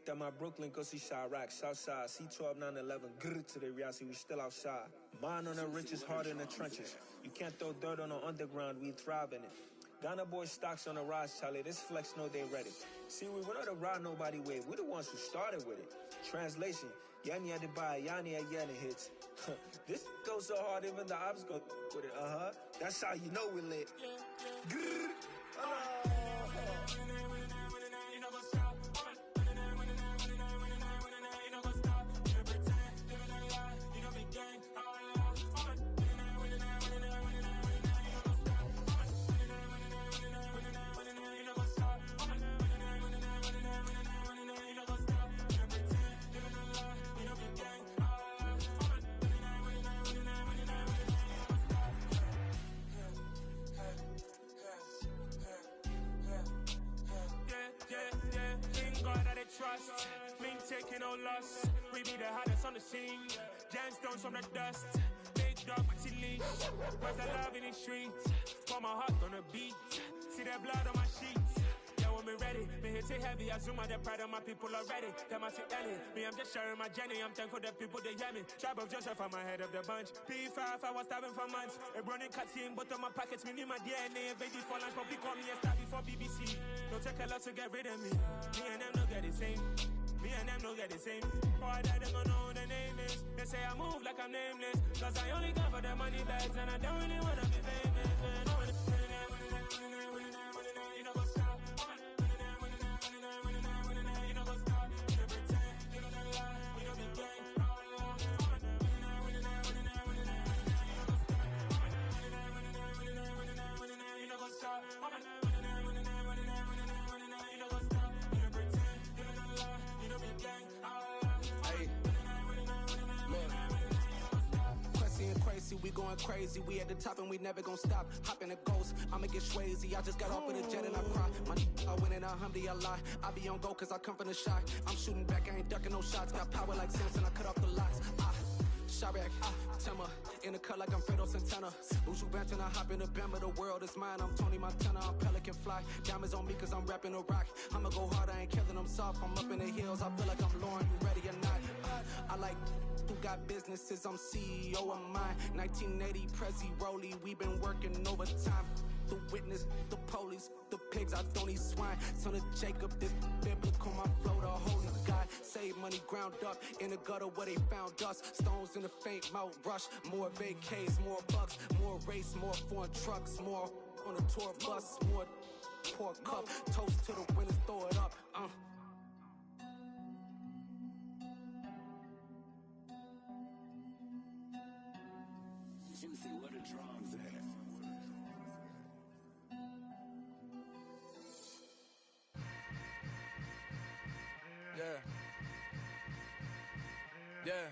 looked at my Brooklyn, go see Chirac, Southside, C12, 911, grrr to the reality, we still outside. Mine on the richest, heart in the trenches. You can't throw dirt on the underground, we thrive in it. Ghana boy stocks on the rise, Charlie, this flex know they ready. See, we were not to ride nobody with, we the ones who started with it. Translation, Yani had to buy, Yani had Yanni hits. This goes so hard, even the ops go with it, That's how you know we lit. Grrr. Trust, me taking no loss. We be the hottest on the scene. Gemstones from the dust. Big dog, but she leash. Where's the love in the streets? Pour my heart on the beat. See that blood on my sheets. Yeah, when me ready, me hit it heavy. I zoom out the pride of my people already. Them I see Ellie. Me, I'm just sharing my journey. I'm thankful that people they hear me. Tribe of Joseph, I'm ahead of the bunch. P5, I was starving for months. A running cutscene, but on my pockets, me need my DNA. Baby for lunch, but call me a star before BBC. Don't take a lot to get rid of me. Me and them no get the same. Me and them no get the same. Boy, that they gon' know who the name is. They say I move like I'm nameless. Cause I only got for the money bags. And I don't really wanna be famous, man. You know what's up? You know what's up? You don't pretend. You don't lie. You don't be gang. You know what's up? Crazy, we going crazy. We at the top and we never gon' stop. Hop in a ghost, I'ma get swayzy. I just got off of the jet and I cry. My I went in a Humvee, I lie. I be on go cause I come from the shot. I'm shooting back, I ain't ducking no shots. Got power like Samson, I cut off the locks. Chirac, Timmer, in the cut like I'm Fredo Santana. Buju Banton, I hop in the Bama, the world is mine. I'm Tony Montana, I'm Pelican Fly. Diamonds on me cause I'm rapping a rock. I'ma go hard, I ain't killing them soft. I'm up in the hills, I feel like I'm Lauren, you ready or not? I like who got businesses, I'm CEO of mine. 1980 Prezi Rolly, we been working overtime. The witness, the police, the pigs, I don't eat swine. Son of Jacob, this biblical, my flow, the holy God. Save money ground up in the gutter where they found us. Stones in the faint mouth rush. More vacays, more bucks, more race, more foreign trucks, more on a tour bus, more pork cup. Toast to the winners, throw it up. Juicy, where the drums at? Yeah.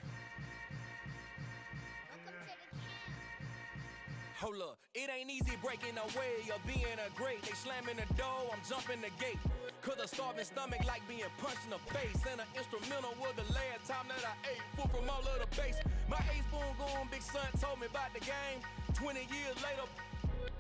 Hold up, it ain't easy breaking away or being a great. They slamming the door, I'm jumping the gate. Cause a starving stomach like being punched in the face. And an instrumental was the last time that I ate food from all of the bass. My ace spoon going, big son told me about the game. 20 years later,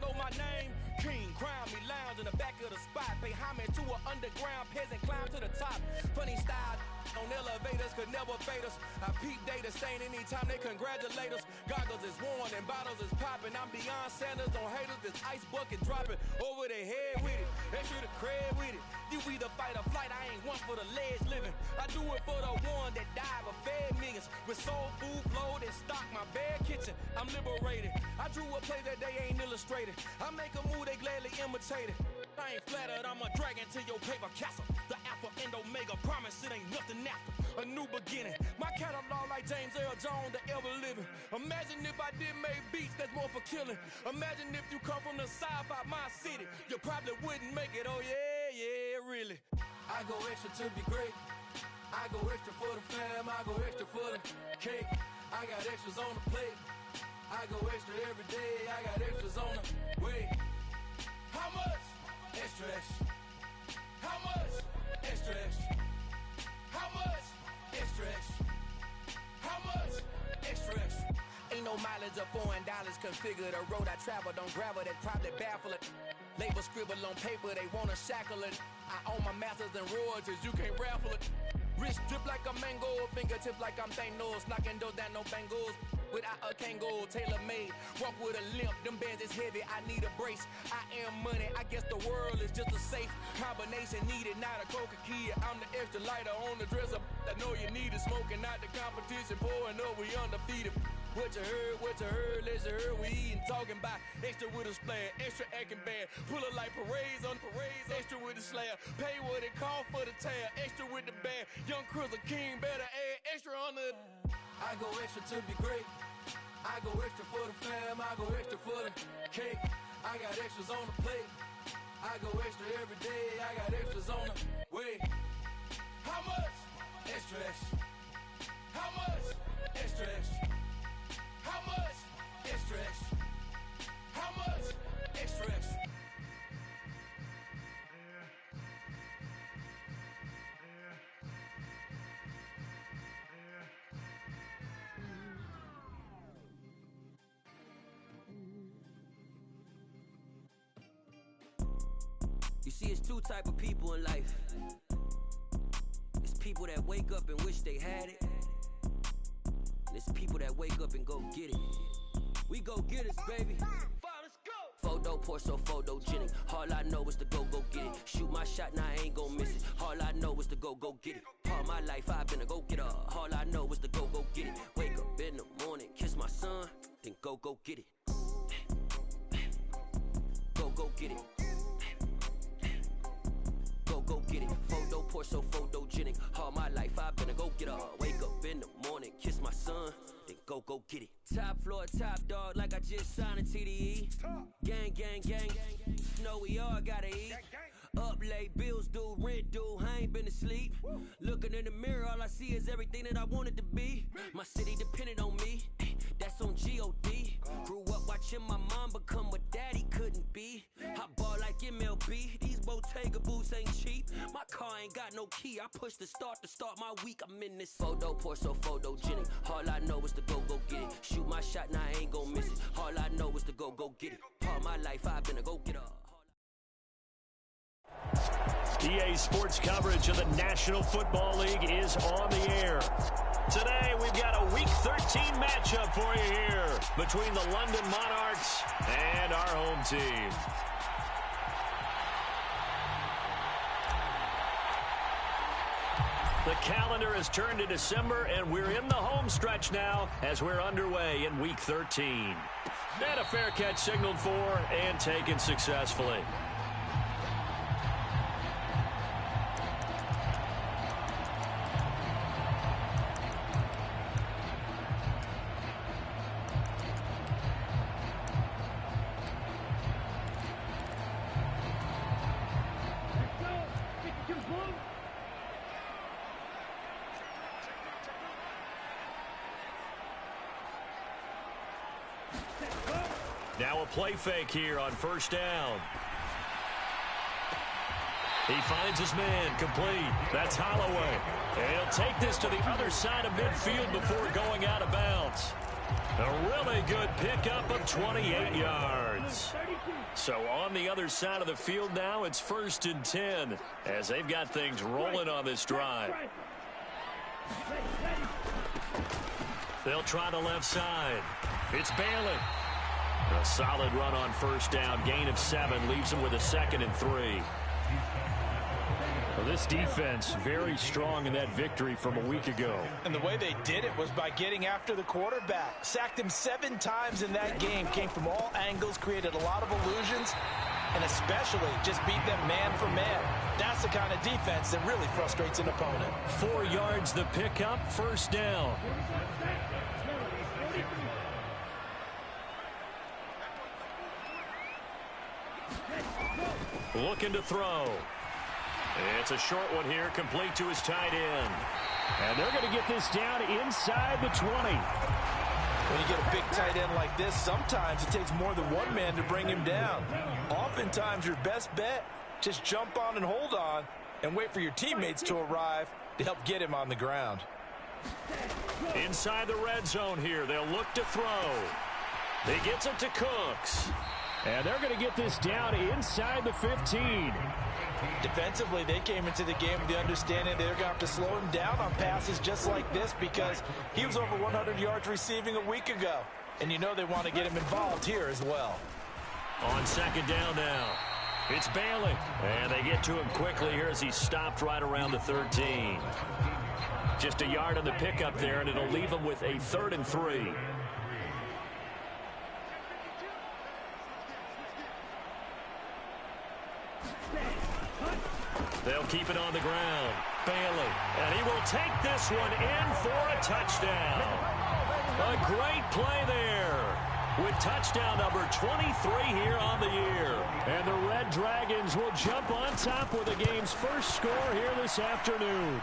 know my name. King, crown me, lounge in the back of the spot. Pay homage to an underground peasant, climb to the top. Funny style on elevators could never fade us. I peep data stain anytime they congratulate us. Goggles is worn and bottles is popping. I'm beyond Sanders on haters, this ice bucket dropping over their head with it. Extra the cred with it. You either fight or flight, I ain't one for the ledge living. I do it for the one that died but fed millions. With soul food flowed and stock my bad kitchen. I'm liberated. I drew a play that they ain't illustrated. I make a move, they gladly imitate it. I ain't flattered, I'm a dragon to your paper castle. The Alpha and Omega, promise it ain't nothing after. A new beginning. My catalog like James Earl Jones, the ever living. Imagine if I did make beats that's more for killing. Imagine if you come from the south out my city. You probably wouldn't make it, oh yeah, really. I go extra to be great. I go extra for the fam, I go extra for the cake. I got extras on the plate. I go extra every day, I got extras on the way. How much? Extra, extra. How much? Extra, extra. How much? Extra, extra. How much? Extra, extra. Ain't no mileage of $4 configure the road I travel. Don't gravel that probably baffle it. Label scribble on paper, they wanna shackle it. I own my masters and royalties, you can't raffle it. Wrist drip like a mango, fingertips like I'm Thanos, knocking those down, no bangles. Without a Kangol, tailor-made, walk with a limp, them bands is heavy, I need a brace. I am money, I guess the world is just a safe combination needed, not a coca key. I'm the extra lighter on the dresser, I know you need it, smoking out the competition, pouring up, we undefeated. What you heard, let's hear, we eating, talking about extra with a splash, extra acting bad, pull it like parades on parades, extra with the slab, pay what it cost for the tab, extra with the band, young Chris a king, better add extra on the... I go extra to be great. I go extra for the fam. I go extra for the cake. I got extras on the plate. I go extra every day. I got extras on the way. How much? Extra, extra. How much? Extra, extra. How much? Extra, extra. How much? Extra, extra. You see, it's two type of people in life. It's people that wake up and wish they had it. And it's people that wake up and go get it. We go get it, baby. Photo, Porso, photogenic. All I know is to go get it. Shoot my shot, now I ain't gon' miss it. All I know is to go get it. All my life I've been a go getter. All I know is to go get it. Wake up in the morning, kiss my son, then go get it. Go get it. Go get it. Photo, Porso, photogenic. All my life I've been a go getter. Wake up in the morning, kiss my son, then go get it. Top floor, top dog, like I just signed a TDE. Gang, gang, gang. Know we all gotta eat. Up late, bills due, rent due, I ain't been asleep. Looking in the mirror, all I see is everything that I wanted to be. My city depended on me, that's on G.O.D. Grew up watching my mom become what daddy couldn't be. I ball like MLB, these Bottega boots ain't cheap. My car ain't got no key, I push the start to start my week. I'm in this photo, Porso, photogenic. All I know is to go get it. Shoot my shot, now I ain't gon' miss it. All I know is to go get it. All my life I've been a go-getter. EA Sports coverage of the National Football League is on the air. Today, we've got a Week 13 matchup for you here between the London Monarchs and our home team. The calendar has turned to December, and we're in the home stretch now as we're underway in Week 13. And a fair catch signaled for and taken successfully. Now a play fake here on first down. He finds his man complete. That's Holloway. And he'll take this to the other side of midfield before going out of bounds. A really good pickup of 28 yards. So on the other side of the field now, it's 1st and 10 as they've got things rolling on this drive. They'll try the left side. It's Bailey. A solid run on first down. Gain of 7 leaves him with a 2nd and 3. Well, this defense very strong in that victory from a week ago. And the way they did it was by getting after the quarterback. Sacked him 7 times in that game. Came from all angles, created a lot of illusions, and especially just beat them man for man. That's the kind of defense that really frustrates an opponent. 4 yards the pickup, first down. Looking to throw. It's a short one here, complete to his tight end. And they're going to get this down inside the 20. When you get a big tight end like this, sometimes it takes more than one man to bring him down. Oftentimes, your best bet, just jump on and hold on and wait for your teammates to arrive to help get him on the ground. Inside the red zone here, they'll look to throw. He gets it to Cooks. And they're going to get this down inside the 15. Defensively, they came into the game with the understanding they're going to have to slow him down on passes just like this because he was over 100 yards receiving a week ago. And you know they want to get him involved here as well. On second down now, it's Bailey. And they get to him quickly here as he's stopped right around the 13. Just a yard on the pickup there, and it'll leave him with a 3rd and 3. They'll keep it on the ground. Bailey, and he will take this one in for a touchdown. A great play there with touchdown number 23 here on the year. And the Red Dragons will jump on top with the game's first score here this afternoon.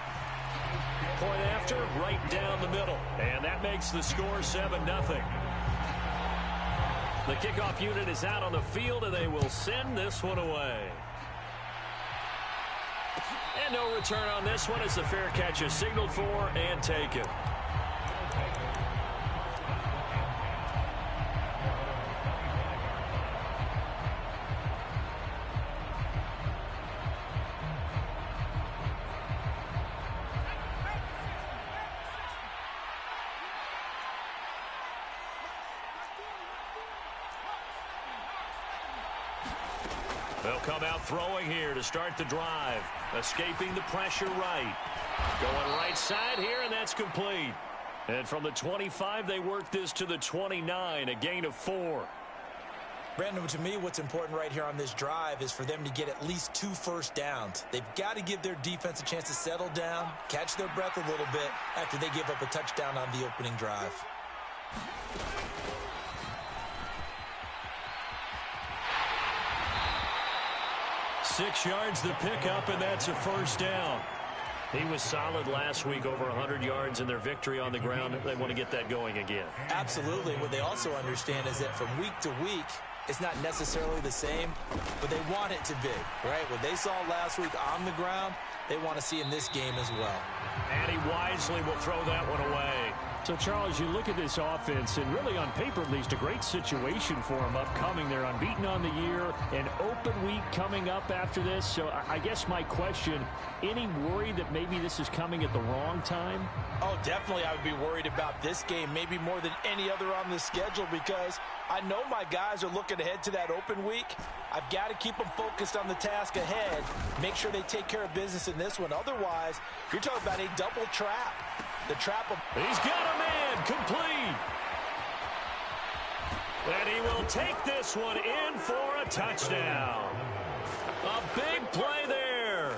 Point after, right down the middle. And that makes the score 7-0. The kickoff unit is out on the field, and they will send this one away. And no return on this one as the fair catch is signaled for and taken. They'll come out throwing here to start the drive. Escaping the pressure right. Going right side here, and that's complete. And from the 25, they work this to the 29, a gain of 4. Brandon, to me, what's important right here on this drive is for them to get at least 2 first downs. They've got to give their defense a chance to settle down, catch their breath a little bit after they give up a touchdown on the opening drive. 6 yards the pickup, and that's a first down. He was solid last week, over 100 yards in their victory on the ground. They want to get that going again. Absolutely. What they also understand is that from week to week, it's not necessarily the same, but they want it to be, right? What they saw last week on the ground, they want to see in this game as well. And he wisely will throw that one away. So, Charles, you look at this offense, and really on paper at least, a great situation for them upcoming. They're unbeaten on the year, an open week coming up after this. So I guess my question, any worry that maybe this is coming at the wrong time? Oh, definitely I would be worried about this game, maybe more than any other on the schedule, because I know my guys are looking ahead to that open week. I've got to keep them focused on the task ahead, make sure they take care of business in this one. Otherwise, you're talking about a double trap. The trap of... He's got a man complete. And he will take this one in for a touchdown. A big play there.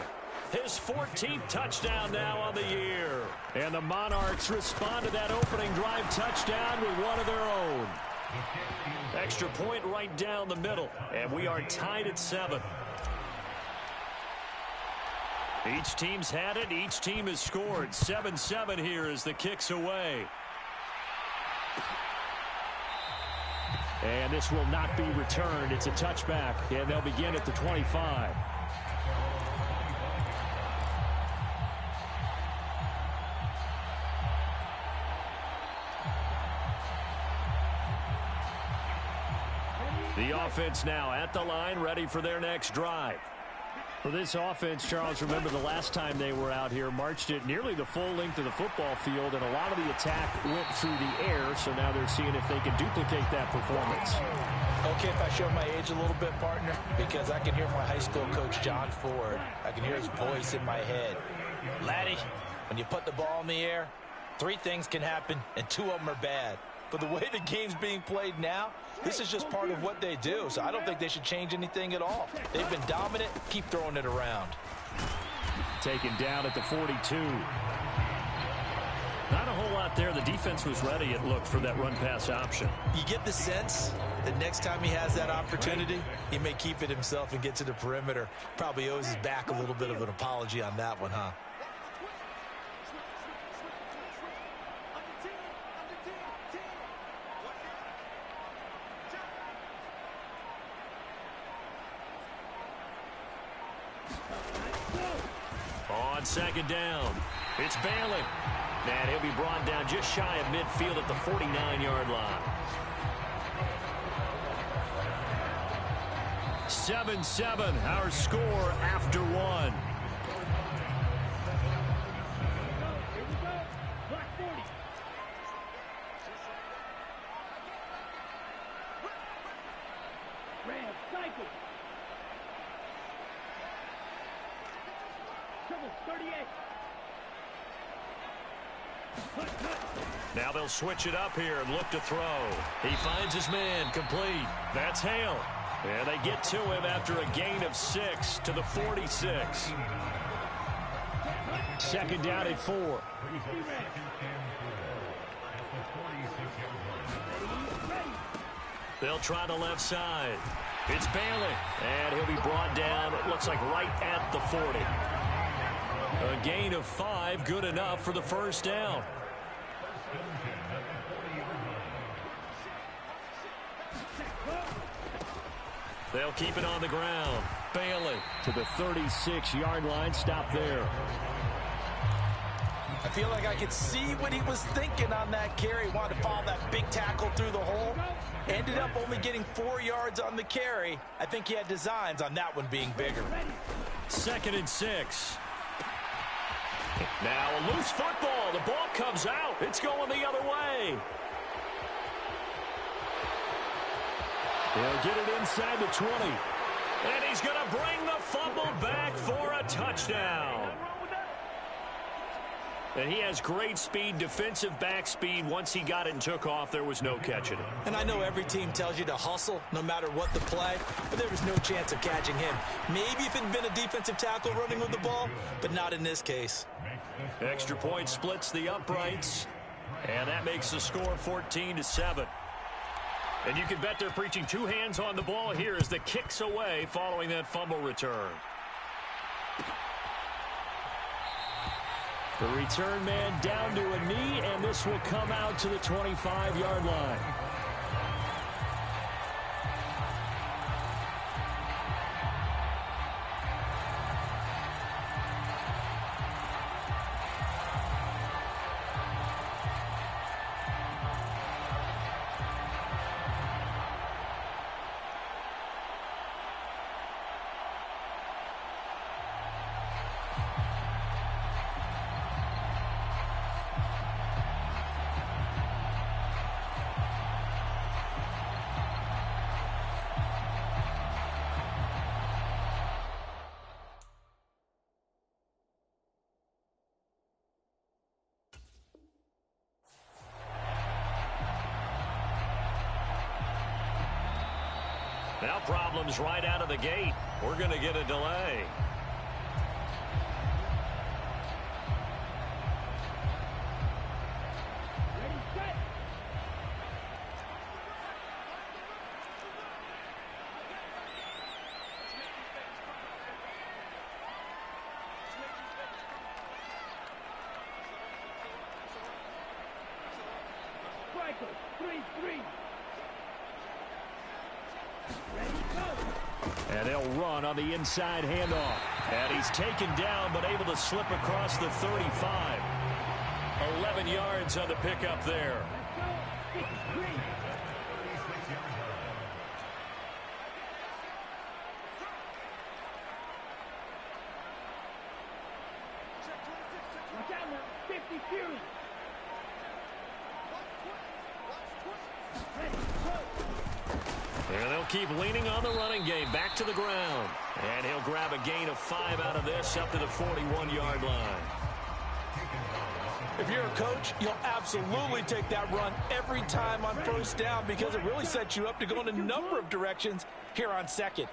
His 14th touchdown now on the year. And the Monarchs respond to that opening drive touchdown with one of their own. Extra point right down the middle. And we are tied at 7. Each team's had it. Each team has scored. 7-7 here as the kick's away. And this will not be returned. It's a touchback, and they'll begin at the 25. The offense now at the line, ready for their next drive. For this offense, Charles, remember the last time they were out here, marched it nearly the full length of the football field, and a lot of the attack went through the air, so now they're seeing if they can duplicate that performance. Okay, if I show my age a little bit, partner, because I can hear my high school coach, John Ford. I can hear his voice in my head. Laddie, when you put the ball in the air, 3 things can happen, and 2 of them are bad. But the way the game's being played now, this is just part of what they do. So I don't think they should change anything at all. They've been dominant. Keep throwing it around. Taken down at the 42. Not a whole lot there. The defense was ready, it looked, for that run-pass option. You get the sense that next time he has that opportunity, he may keep it himself and get to the perimeter. Probably owes his back a little bit of an apology on that one, huh? On second down, it's Bailey. And he'll be brought down just shy of midfield at the 49-yard line. 7-7, our score after one. Now they'll switch it up here and look to throw. He finds his man, complete. That's Hale. And they get to him after a gain of 6 to the 46. Second down at 4. They'll try the left side. It's Bailey. And he'll be brought down, it looks like right at the 40. A gain of 5, good enough for the first down. They'll keep it on the ground. Bailey to the 36-yard line. Stop there. I feel like I could see what he was thinking on that carry. Wanted to follow that big tackle through the hole. Ended up only getting 4 yards on the carry. I think he had designs on that one being bigger. 2nd and 6. Now a loose football. The ball comes out. It's going the other way. They'll get it inside the 20. And he's going to bring the fumble back for a touchdown. And he has great speed, defensive back speed. Once he got it and took off, there was no catching it. And I know every team tells you to hustle no matter what the play, but there was no chance of catching him. Maybe if it had been a defensive tackle running with the ball, but not in this case. Extra point splits the uprights, and that makes the score 14-7. And you can bet they're preaching 2 hands on the ball here as the kick's away following that fumble return. The return man down to a knee, and this will come out to the 25-yard line. Now problems right out of the gate. We're going to get a delay. And they'll run on the inside handoff. And he's taken down, but able to slip across the 35. 11 yards on the pickup there. And they'll keep leaning on the running game. Back to the ground. And he'll grab a gain of 5 out of this up to the 41-yard line. If you're a coach, you'll absolutely take that run every time on first down because it really sets you up to go in a number of directions here on second.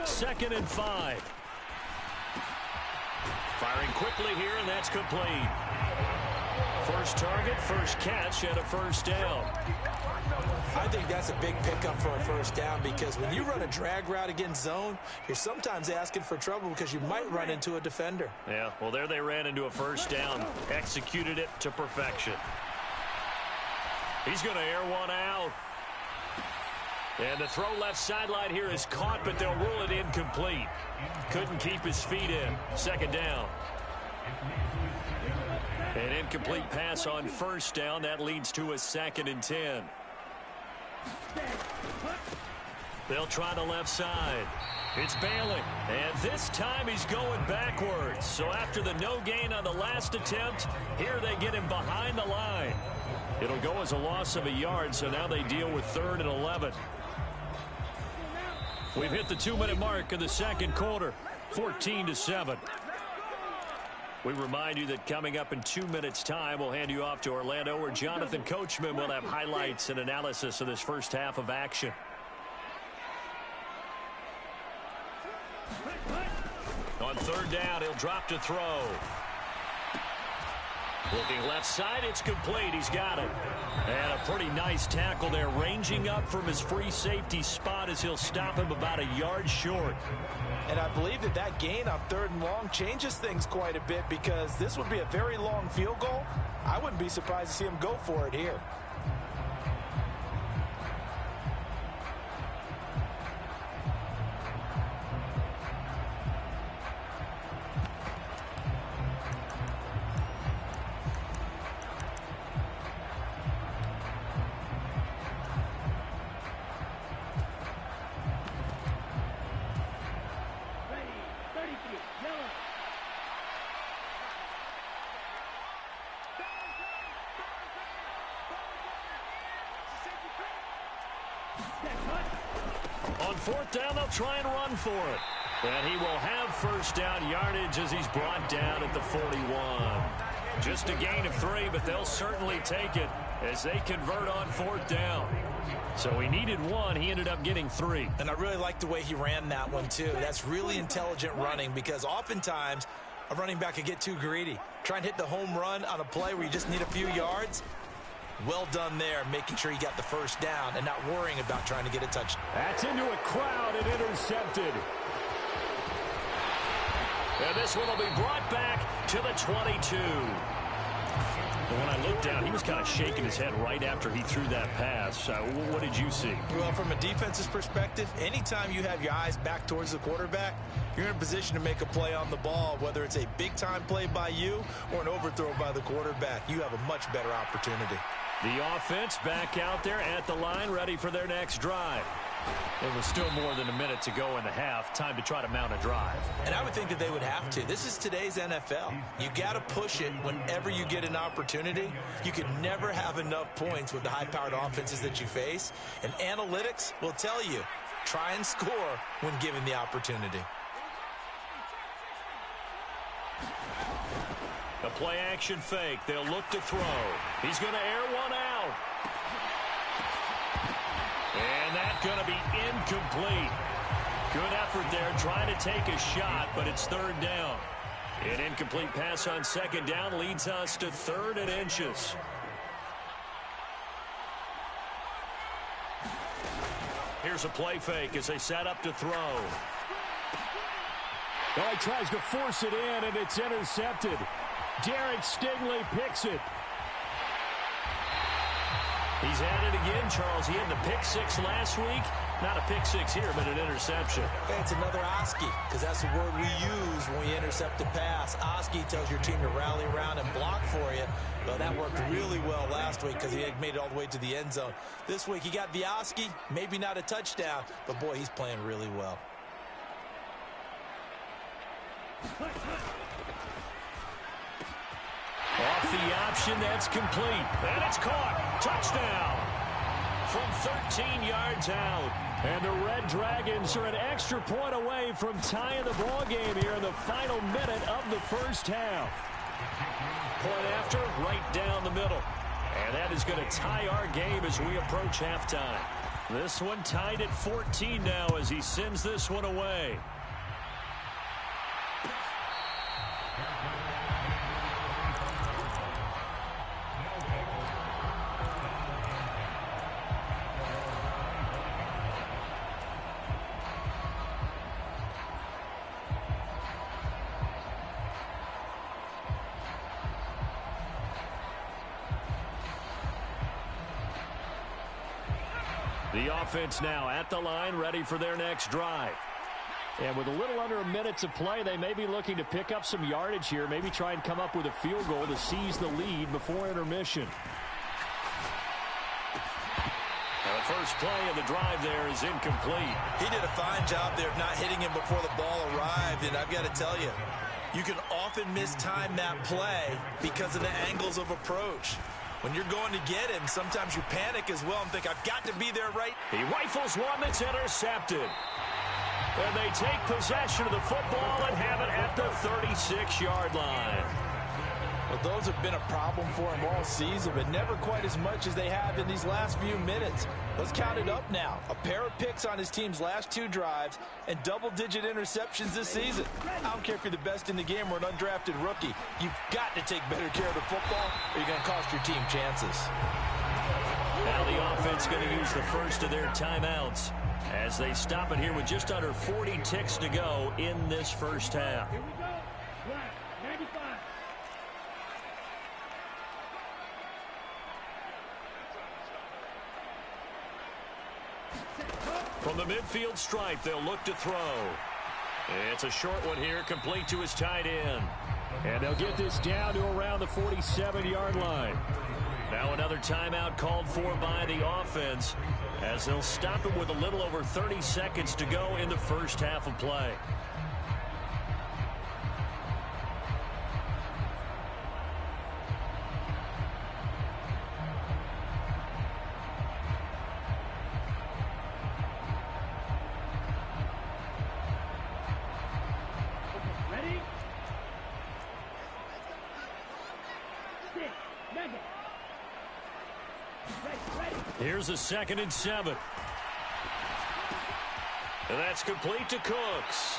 Second and 5. Firing quickly here, and that's complete. First target, first catch, and a first down. I think that's a big pickup for a first down because when you run a drag route against zone, you're sometimes asking for trouble because you might run into a defender. Yeah, well, there they ran into a first down, executed it to perfection. He's going to air one out. And the throw left sideline here is caught, but they'll rule it incomplete. Couldn't keep his feet in. Second down. An incomplete pass on first down. That leads to a 2nd and 10. They'll try the left side. It's Bailey, and this time he's going backwards. So after the no gain on the last attempt, here they get him behind the line. It'll go as a loss of a yard, so now they deal with 3rd and 11. We've hit the 2-minute mark of the second quarter, 14-7. We remind you that coming up in 2 minutes' time, we'll hand you off to Orlando, where Jonathan Coachman will have highlights and analysis of this first half of action. On 3rd down, he'll drop to throw. Looking left side, it's complete. He's got it. And a pretty nice tackle there, ranging up from his free safety spot as he'll stop him about a yard short. And I believe that gain on 3rd and long changes things quite a bit, because this would be a very long field goal. I wouldn't be surprised to see him go for it here. On 4th down, they'll try and run for it. And he will have first down yardage as he's brought down at the 41. Just a gain of 3, but they'll certainly take it as they convert on 4th down. So he needed 1. He ended up getting 3. And I really like the way he ran that one, too. That's really intelligent running, because oftentimes a running back can get too greedy. Try and hit the home run on a play where you just need a few yards. Well done there, making sure he got the first down and not worrying about trying to get a touchdown. That's into a crowd and intercepted. And this one will be brought back to the 22. And when I looked down, he was kind of shaking his head right after he threw that pass. What did you see? Well, from a defense's perspective, anytime you have your eyes back towards the quarterback, you're in a position to make a play on the ball, whether it's a big-time play by you or an overthrow by the quarterback. You have a much better opportunity. The offense back out there at the line, ready for their next drive. There was still more than a minute to go in the half. Time to try to mount a drive. And I would think that they would have to. This is today's NFL. You got to push it whenever you get an opportunity. You can never have enough points with the high-powered offenses that you face. And analytics will tell you, try and score when given the opportunity. A play-action fake. They'll look to throw. He's going to air one out. And that's going to be incomplete. Good effort there trying to take a shot, but it's 3rd down. An incomplete pass on 2nd down leads us to 3rd and inches. Here's a play fake as they set up to throw. Well, he tries to force it in, and it's intercepted. Derek Stingley picks it. He's at it again, Charles. He had the pick 6 last week. Not a pick 6 here, but an interception. Hey, it's another Oski, because that's the word we use when we intercept a pass. Oski tells your team to rally around and block for you. Well, that worked really well last week because he had made it all the way to the end zone. This week he got the Oski, maybe not a touchdown, but boy, he's playing really well. Off the option, that's complete. And it's caught. Touchdown. From 13 yards out. And the Red Dragons are an extra point away from tying the ball game here in the final minute of the first half. Point after, right down the middle. And that is going to tie our game as we approach halftime. This one tied at 14 now as he sends this one away. The offense now at the line, ready for their next drive. And with a little under a minute to play, they may be looking to pick up some yardage here, maybe try and come up with a field goal to seize the lead before intermission. The first play of the drive there is incomplete. He did a fine job there of not hitting him before the ball arrived, and I've got to tell you, you can often mistime that play because of the angles of approach. When you're going to get him, sometimes you panic as well and think, I've got to be there right. He rifles one that's intercepted. And they take possession of the football and have it at the 36-yard line. Well, those have been a problem for him all season, but never quite as much as they have in these last few minutes. Let's count it up now. A pair of picks on his team's last 2 drives and double-digit interceptions this season. I don't care if you're the best in the game or an undrafted rookie. You've got to take better care of the football or you're going to cost your team chances. Now the offense going to use the first of their timeouts as they stop it here with just under 40 ticks to go in this first half. Here we go. Black, 95. From the midfield stripe, they'll look to throw. It's a short one here, complete to his tight end. And they'll get this down to around the 47-yard line. Now another timeout called for by the offense as they'll stop it with a little over 30 seconds to go in the first half of play. Here's a 2nd and 7. And that's complete to Cooks.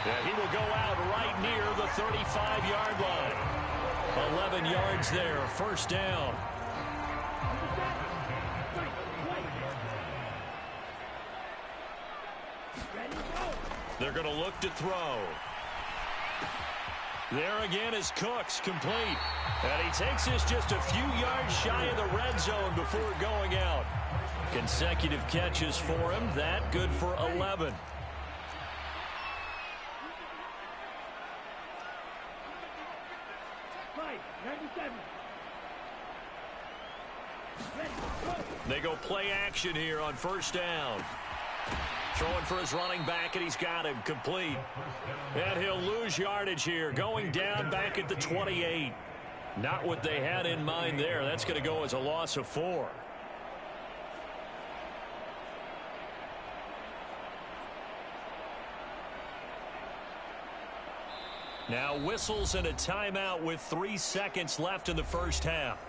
And he will go out right near the 35-yard line. 11 yards there, first down. They're going to look to throw. There again is Cooks, complete. And he takes this just a few yards shy of the red zone before going out. Consecutive catches for him. That good for 11. They go play action here on first down. Throwing for his running back, and he's got him complete. And he'll lose yardage here, going down back at the 28. Not what they had in mind there. That's going to go as a loss of 4. Now whistles and a timeout with 3 seconds left in the first half.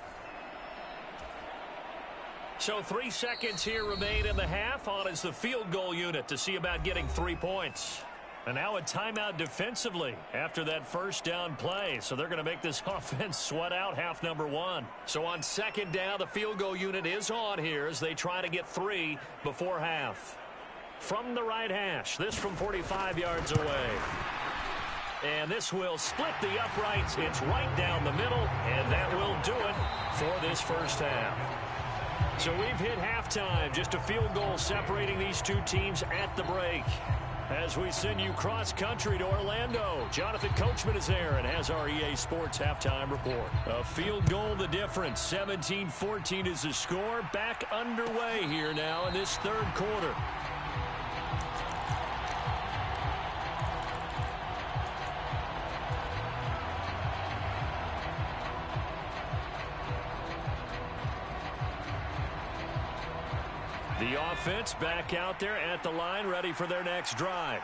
So 3 seconds here remain in the half. On is the field goal unit to see about getting 3 points. And now a timeout defensively after that first down play. So they're going to make this offense sweat out half number 1. So on 2nd down, the field goal unit is on here as they try to get 3 before half. From the right hash, this from 45 yards away. And this will split the uprights. It's right down the middle, and that will do it for this first half. So we've hit halftime. Just a field goal separating these two teams at the break. As we send you cross-country to Orlando, Jonathan Coachman is there and has our EA Sports halftime report. A field goal the difference. 17-14 is the score. Back underway here now in this third quarter. The offense back out there at the line, ready for their next drive.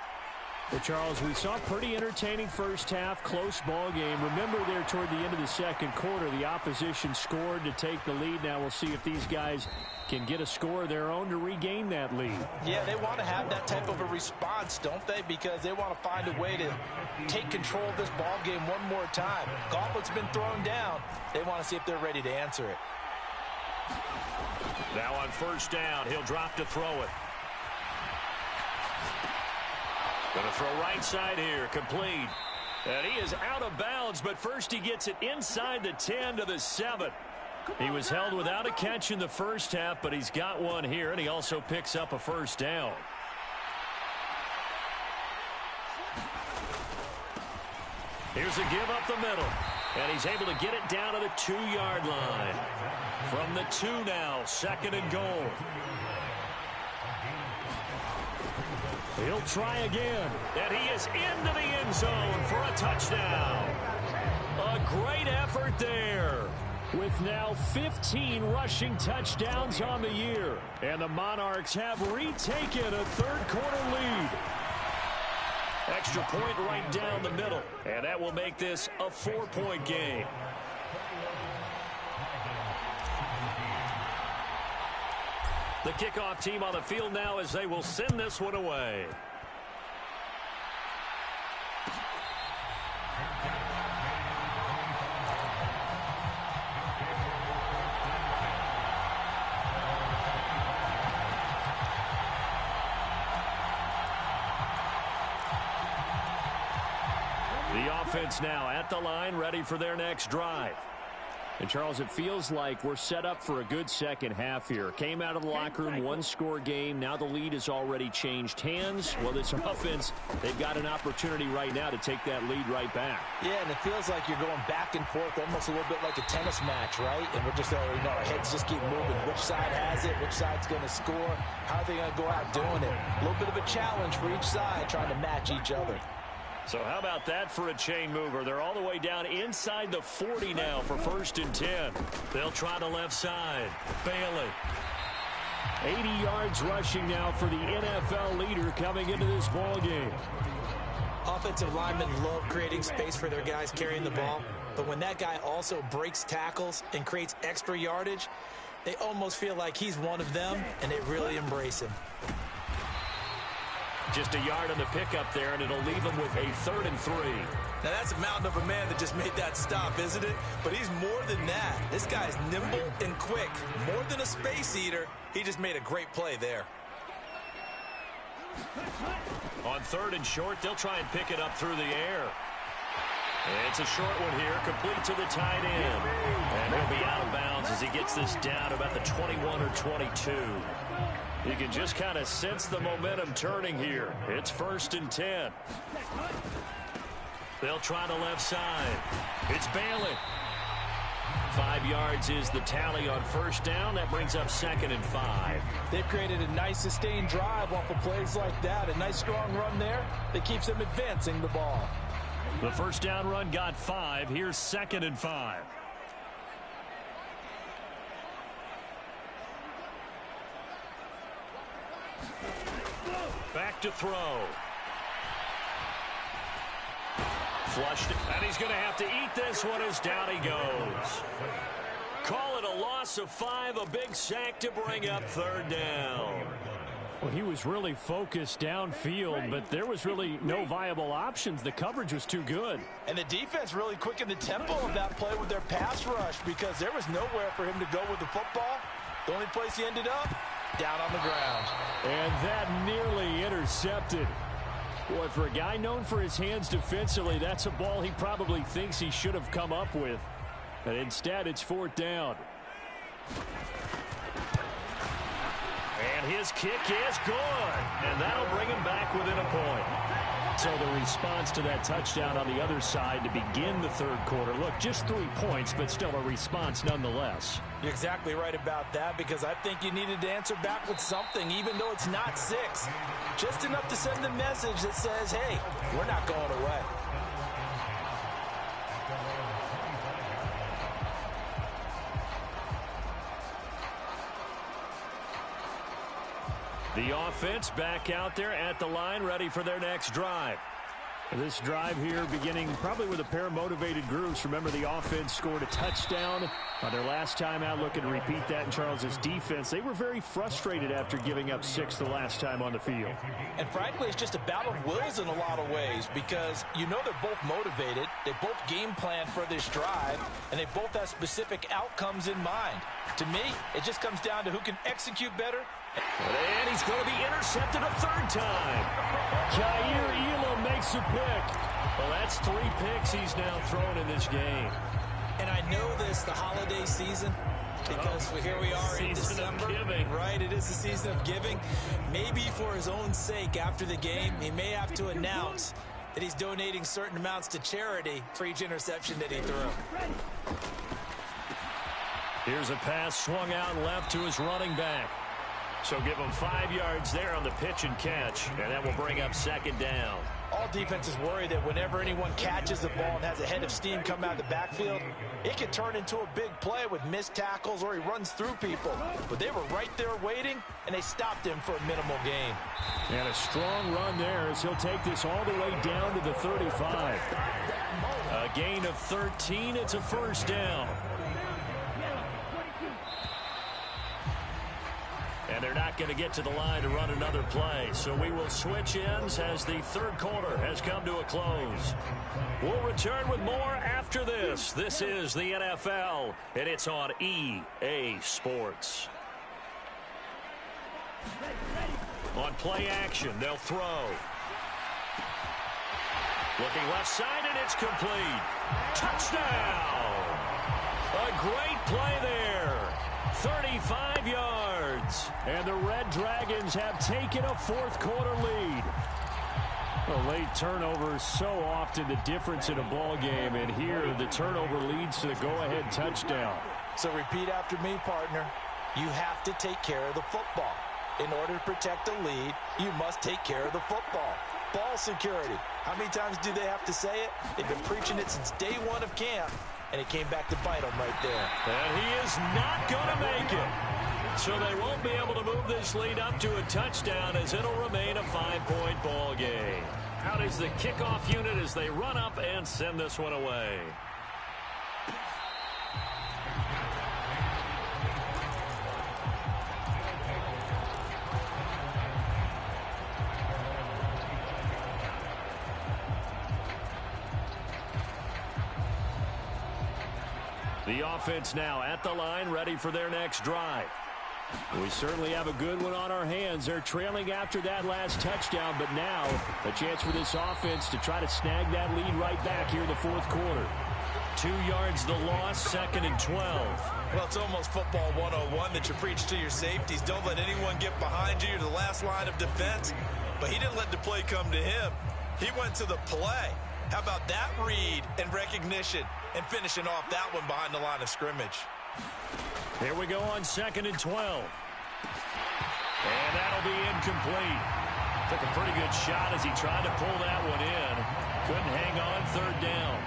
Well, Charles, we saw a pretty entertaining first half, close ball game. Remember there toward the end of the second quarter, the opposition scored to take the lead. Now we'll see if these guys can get a score of their own to regain that lead. Yeah, they want to have that type of a response, don't they? Because they want to find a way to take control of this ball game one more time. Gauntlet's been thrown down. They want to see if they're ready to answer it. Now on first down, he'll drop to throw it. Going to throw right side here, complete. And he is out of bounds, but first he gets it inside the 10 to the 7. He was held without a catch in the first half, but he's got one here, and he also picks up a first down. Here's a give up the middle. And he's able to get it down to the 2-yard line. From the 2 now, 2nd and goal. He'll try again. And he is into the end zone for a touchdown. A great effort there. With now 15 rushing touchdowns on the year. And the Monarchs have retaken a third-quarter lead. Extra point right down the middle. And that will make this a 4-point game. The kickoff team on the field now as they will send this one away. The offense now at the line, ready for their next drive. And, Charles, it feels like we're set up for a good second half here. Came out of the locker room, one-score game. Now the lead has already changed hands. Well, this offense, they've got an opportunity right now to take that lead right back. Yeah, and it feels like you're going back and forth, almost a little bit like a tennis match, right? And we're just already know our heads just keep moving. Which side has it? Which side's going to score? How are they going to go out doing it? A little bit of a challenge for each side, trying to match each other. So how about that for a chain mover? They're all the way down inside the 40 now for 1st and 10. They'll try the left side. Bailey. 80 yards rushing now for the NFL leader coming into this ball game. Offensive linemen love creating space for their guys carrying the ball. But when that guy also breaks tackles and creates extra yardage, they almost feel like he's one of them, and they really embrace him. Just a yard on the pickup there, and it'll leave him with a 3rd and 3. Now, that's a mountain of a man that just made that stop, isn't it? But he's more than that. This guy's nimble and quick. More than a space eater, he just made a great play there. On 3rd and short, they'll try and pick it up through the air. It's a short one here, complete to the tight end. And he'll be out of bounds as he gets this down about the 21 or 22. You can just kind of sense the momentum turning here. It's 1st and 10. They'll try the left side. It's Bailey. 5 yards is the tally on 1st down. That brings up 2nd and 5. They've created a nice sustained drive off of plays like that. A nice strong run there that keeps them advancing the ball. The 1st down run got 5. Here's 2nd and 5. Back to throw. Flushed it, and he's going to have to eat this one as down he goes. Call it a loss of 5, a big sack to bring up 3rd down. Well, he was really focused downfield, but there was really no viable options. The coverage was too good. And the defense really quickened the tempo of that play with their pass rush because there was nowhere for him to go with the football. The only place he ended up, down on the ground. And that nearly intercepted. Boy, for a guy known for his hands defensively, that's a ball he probably thinks he should have come up with. But instead, it's 4th down. And his kick is good. And that'll bring him back within a point. So the response to that touchdown on the other side to begin the 3rd quarter. Look, just 3 points, but still a response nonetheless. You're exactly right about that because I think you needed to answer back with something, even though it's not 6. Just enough to send a message that says, hey, we're not going away. The offense back out there at the line, ready for their next drive. This drive here beginning probably with a pair of motivated groups. Remember, the offense scored a touchdown on their last time out. Looking to repeat that in Charles's defense. They were very frustrated after giving up 6 the last time on the field. And frankly, it's just a battle of wills in a lot of ways because you know they're both motivated. They both game plan for this drive, and they both have specific outcomes in mind. To me, it just comes down to who can execute better. And he's going to be intercepted a 3rd time. Jair Elam makes a pick. Well, that's 3 picks he's now thrown in this game. And I know this, the holiday season, because here we are in December. Right, it is the season of giving. Maybe for his own sake after the game, he may have to announce that he's donating certain amounts to charity for each interception that he threw. Here's a pass swung out left to his running back. So give him 5 yards there on the pitch and catch, and that will bring up second down. All defenses worry that whenever anyone catches the ball and has a head of steam come out of the backfield, it can turn into a big play with missed tackles or he runs through people. But they were right there waiting, and they stopped him for a minimal gain. And a strong run there as he'll take this all the way down to the 35. A gain of 13. It's a first down. And they're not going to get to the line to run another play. So we will switch ends as the third quarter has come to a close. We'll return with more after this. This is the NFL, and it's on EA Sports. On play action, they'll throw. Looking left side, and it's complete. Touchdown! A great play there. 35 yards. And the Red Dragons have taken a fourth quarter lead. A late turnover is so often the difference in a ball game, and here the turnover leads to the go-ahead touchdown. So repeat after me, partner. You have to take care of the football. In order to protect a lead, you must take care of the football. Ball security. How many times do they have to say it? They've been preaching it since day one of camp, and it came back to bite them right there. And he is not going to make it. So they won't be able to move this lead up to a touchdown as it'll remain a 5-point ball game. Out is the kickoff unit as they run up and send this one away. The offense now at the line, ready for their next drive. We certainly have a good one on our hands. They're trailing after that last touchdown, but now a chance for this offense to try to snag that lead right back here in the fourth quarter. 2 yards the loss, 2nd and 12. Well, it's almost football 101 that you preach to your safeties. Don't let anyone get behind you. You're the last line of defense. But he didn't let the play come to him. He went to the play. How about that read and recognition and finishing off that one behind the line of scrimmage? Here we go on 2nd and 12. And that'll be incomplete. Took a pretty good shot as he tried to pull that one in. Couldn't hang on, 3rd down.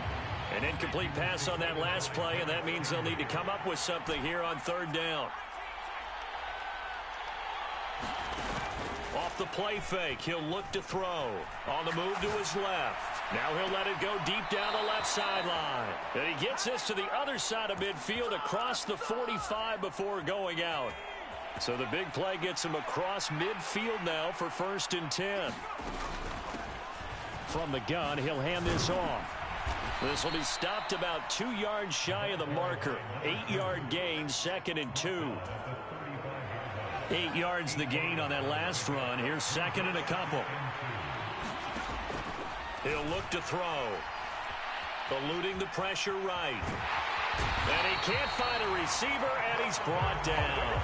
An incomplete pass on that last play, and that means they'll need to come up with something here on 3rd down. Off the play fake, he'll look to throw. On the move to his left. Now he'll let it go deep down the left sideline. And he gets this to the other side of midfield across the 45 before going out. So the big play gets him across midfield now for 1st and 10. From the gun, he'll hand this off. This will be stopped about 2 yards shy of the marker. 8-yard gain, 2nd and 2. 8 yards the gain on that last run. Here's 2nd and a couple. He'll look to throw. Eluding the pressure right. And he can't find a receiver, and he's brought down.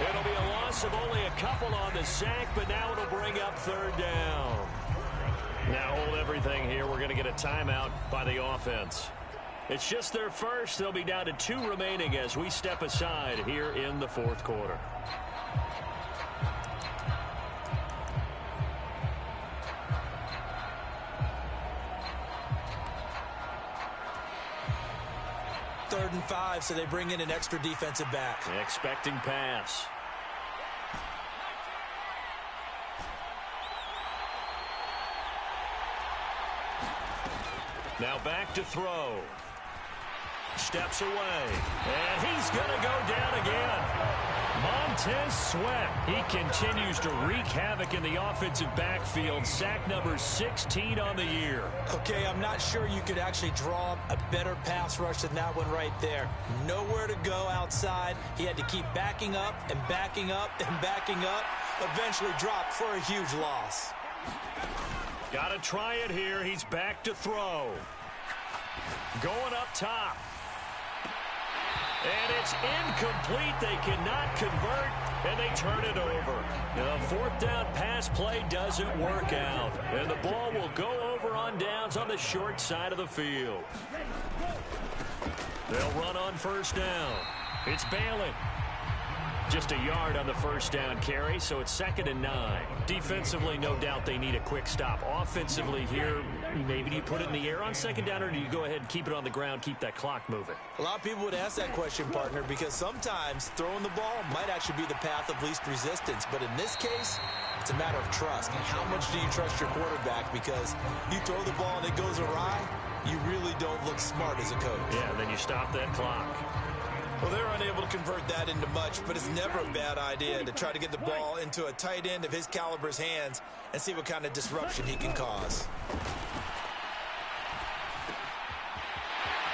It'll be a loss of only a couple on the sack, but now it'll bring up 3rd down. Now hold everything here. We're going to get a timeout by the offense. It's just their first. They'll be down to 2 remaining as we step aside here in the 4th quarter. Third and 5, so they bring in an extra defensive back. Expecting pass. Now back to throw. Steps away. And he's going to go down again. Montez Sweat. He continues to wreak havoc in the offensive backfield. Sack number 16 on the year. Okay, I'm not sure you could actually draw a better pass rush than that one right there. Nowhere to go outside. He had to keep backing up and backing up and backing up. Eventually dropped for a huge loss. Got to try it here. He's back to throw. Going up top. And it's incomplete. They cannot convert, and they turn it over. The 4th down pass play doesn't work out, and the ball will go on downs on the short side of the field. They'll run on first down. It's Bailey. Just a yard on the first down carry, so it's 2nd and 9. Defensively, no doubt they need a quick stop. Offensively here, maybe do you put it in the air on 2nd down, or do you go ahead and keep it on the ground, keep that clock moving? A lot of people would ask that question, partner, because sometimes throwing the ball might actually be the path of least resistance. But in this case, it's a matter of trust. How much do you trust your quarterback? Because you throw the ball and it goes awry, you really don't look smart as a coach. Yeah, then you stop that clock. Well, they're unable to convert that into much, but it's never a bad idea to try to get the ball into a tight end of his caliber's hands and see what kind of disruption he can cause.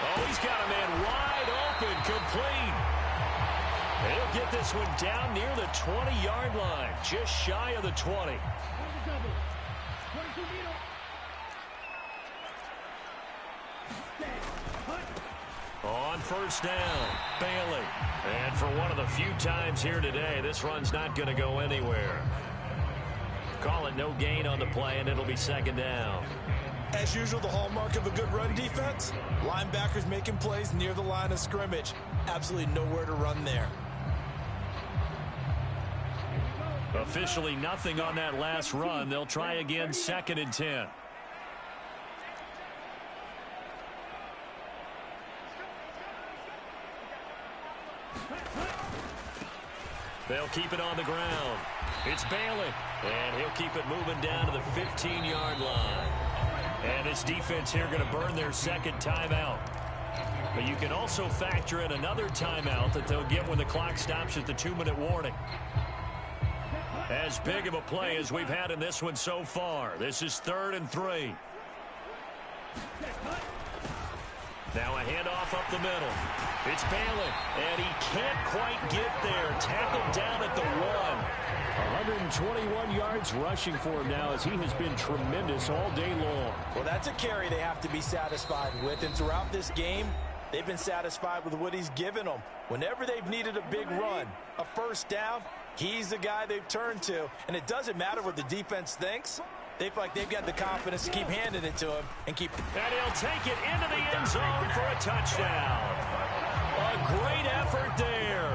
Oh, he's got a man wide open, complete. He'll get this one down near the 20-yard line, just shy of the 20. On first down, Bailey. And for one of the few times here today, this run's not going to go anywhere. Call it no gain on the play, and it'll be 2nd down. As usual, the hallmark of a good run defense, linebackers making plays near the line of scrimmage. Absolutely nowhere to run there. Officially nothing on that last run. They'll try again, 2nd and 10. They'll keep it on the ground. It's Bailey, and he'll keep it moving down to the 15-yard line. And this defense here going to burn their 2nd timeout. But you can also factor in another timeout that they'll get when the clock stops at the 2-minute warning. As big of a play as we've had in this one so far. This is 3rd and 3. Now a handoff up the middle. It's Bailey, and he can't quite get there. Tackled down at the 1. 121 yards rushing for him now, as he has been tremendous all day long. Well, that's a carry they have to be satisfied with, and throughout this game, they've been satisfied with what he's given them. Whenever they've needed a big run, a first down, he's the guy they've turned to, and it doesn't matter what the defense thinks. They feel like they've got the confidence to keep handing it to him and keep. And he'll take it into the end zone for a touchdown. A great effort there.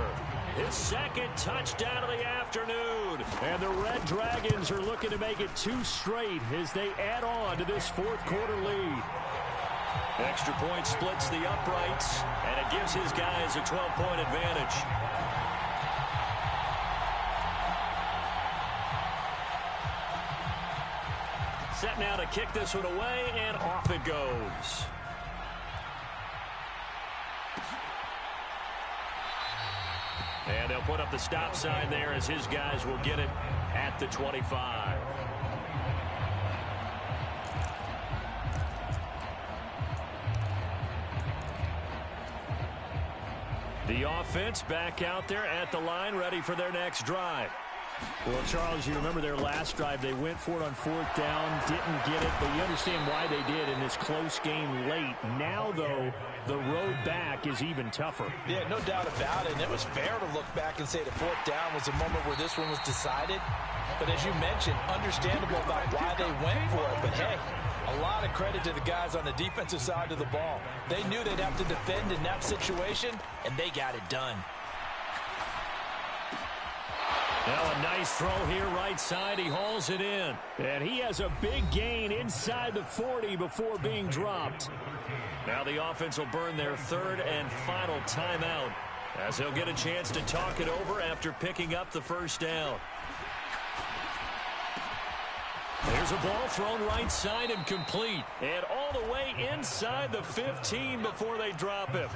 His 2nd touchdown of the afternoon. And the Red Dragons are looking to make it 2 straight as they add on to this 4th quarter lead. Extra point splits the uprights, and it gives his guys a 12-point advantage. Set now to kick this one away, and off it goes. And they'll put up the stop sign there as his guys will get it at the 25. The offense back out there at the line, ready for their next drive. Well, Charles, you remember their last drive. They went for it on 4th down, didn't get it, but you understand why they did in this close game late. Now, though, the road back is even tougher. Yeah, no doubt about it, and it was fair to look back and say the 4th down was the moment where this one was decided. But as you mentioned, understandable about why they went for it. But, hey, a lot of credit to the guys on the defensive side of the ball. They knew they'd have to defend in that situation, and they got it done. Now a nice throw here right side. He hauls it in. And he has a big gain inside the 40 before being dropped. Now the offense will burn their 3rd and final timeout as they'll get a chance to talk it over after picking up the first down. There's a ball thrown right side and complete. And all the way inside the 15 before they drop him.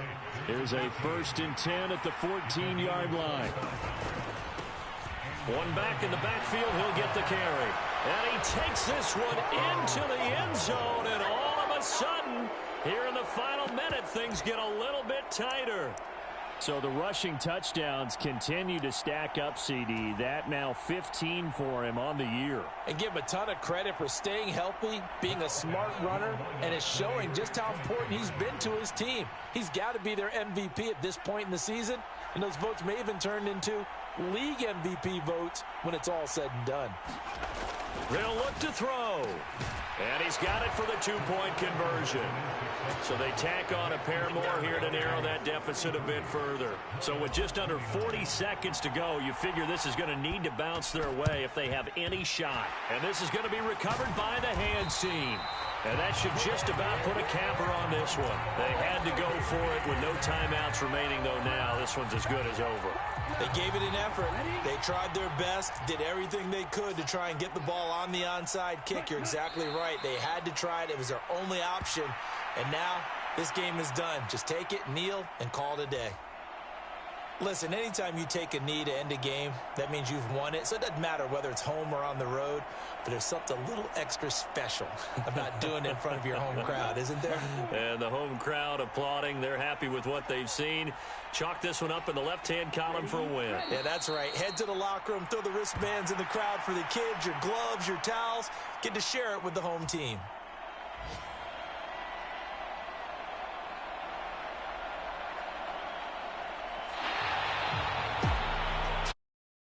There's a 1st and 10 at the 14-yard line. One back in the backfield, he'll get the carry. And he takes this one into the end zone, and all of a sudden, here in the final minute, things get a little bit tighter. So the rushing touchdowns continue to stack up, CD. That now 15 for him on the year. And give him a ton of credit for staying healthy, being a smart runner, and it's showing just how important he's been to his team. He's got to be their MVP at this point in the season, and those votes may even turn into league MVP votes when it's all said and done. They'll look to throw. And he's got it for the two-point conversion. So they tack on a pair more here to narrow that deficit a bit further. So with just under 40 seconds to go, you figure this is going to need to bounce their way if they have any shot. And this is going to be recovered by the hands team. And that should just about put a capper on this one. They had to go for it with no timeouts remaining, though now this one's as good as over. They gave it an effort. They tried their best, did everything they could to try and get the ball on the onside kick. You're exactly right. They had to try it. It was their only option. And now this game is done. Just take it, kneel, and call it a day. Listen, anytime you take a knee to end a game, that means you've won it. So it doesn't matter whether it's home or on the road, but there's something a little extra special about doing it in front of your home crowd, isn't there? And the home crowd applauding. They're happy with what they've seen. Chalk this one up in the left-hand column for a win. Yeah, that's right. Head to the locker room, throw the wristbands in the crowd for the kids, your gloves, your towels. Get to share it with the home team.